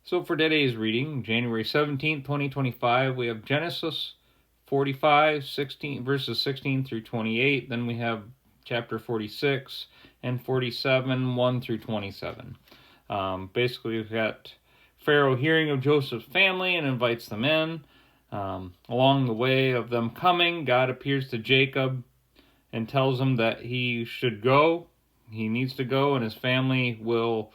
So for today's reading, January 17th, 2025, we have Genesis 45, verses 16 through 28. Then we have chapter 46 and 47, 1 through 27. Basically, we've got Pharaoh hearing of Joseph's family and invites them in. Along the way of them coming, God appears to Jacob and tells him that he should go. He needs to go, and his family will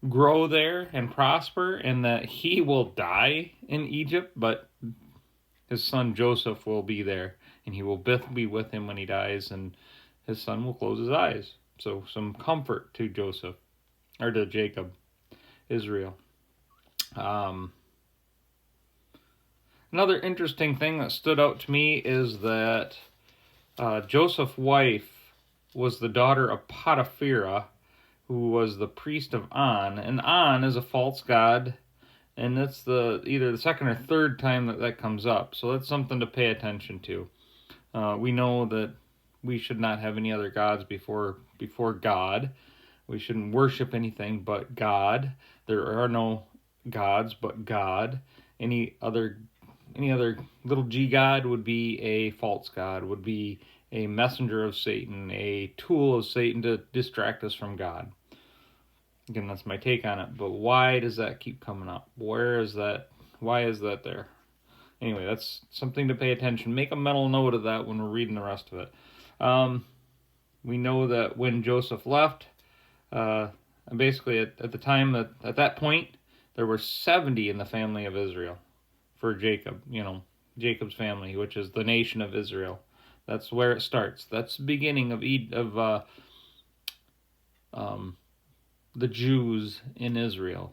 grow there and prosper, and that he will die in Egypt, but his son Joseph will be there, and he will be with him when he dies, and his son will close his eyes. So some comfort to Joseph, or to Jacob, Israel. Another interesting thing that stood out to me is that Joseph's wife was the daughter of Potipharah, who was the priest of On, and On is a false god, and that's either the second or third time that comes up, so that's something to pay attention to. We know that we should not have any other gods before God. We shouldn't worship anything but God. There are no gods but God. Any other little g god would be a false god, would be a messenger of Satan, a tool of Satan to distract us from God. Again, that's my take on it, but why does that keep coming up? Where is that? Why is that there? Anyway, that's something to pay attention. Make a mental note of that when we're reading the rest of it. We know that when Joseph left, basically at the time at that point, there were 70 in the family of Israel for Jacob, Jacob's family, which is the nation of Israel. That's where it starts. That's the beginning of the Jews in Israel.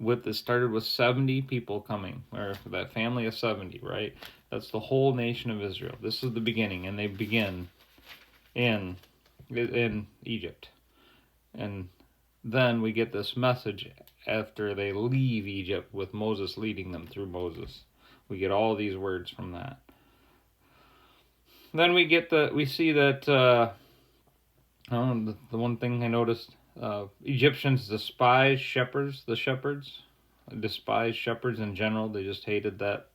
It started with 70 people coming, or that family of 70, right? That's the whole nation of Israel. This is the beginning, and they begin in Egypt. And then we get this message after they leave Egypt with Moses leading them through Moses. We get all these words from that. Then we see that the one thing I noticed, Egyptians despise shepherds, despised shepherds in general. They just hated that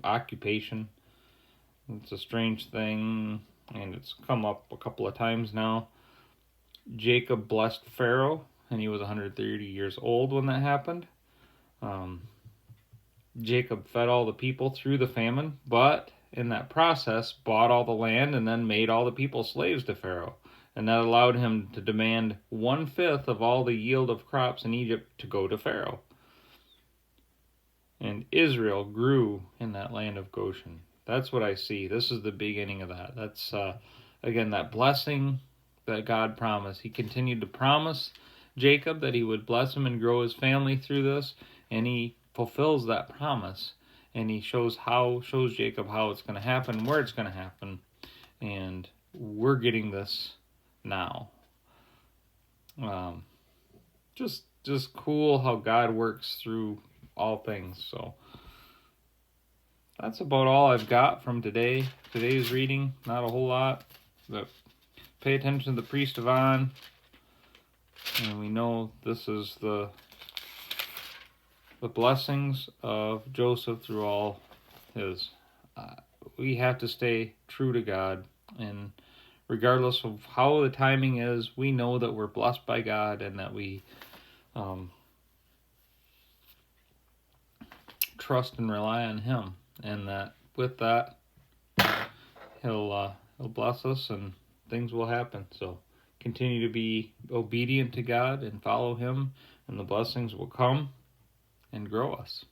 occupation. It's a strange thing, and it's come up a couple of times now. Jacob blessed Pharaoh, and he was 130 years old when that happened. Jacob fed all the people through the famine, but in that process bought all the land and then made all the people slaves to Pharaoh. And that allowed him to demand 1/5 of all the yield of crops in Egypt to go to Pharaoh. And Israel grew in that land of Goshen. That's what I see. This is the beginning of that. That's, again, that blessing that God promised. He continued to promise Jacob that he would bless him and grow his family through this, and he fulfills that promise. And he shows Jacob how it's going to happen, where it's going to happen. And we're getting this now. Just cool how God works through all things. So that's about all I've got from today's reading. Not a whole lot, but pay attention to the priest of On, and we know this is the blessings of Joseph through all his. We have to stay true to God, and regardless of how the timing is, we know that we're blessed by God, and that we trust and rely on Him, and that with that He'll bless us and things will happen. So continue to be obedient to God and follow Him, and the blessings will come and grow us.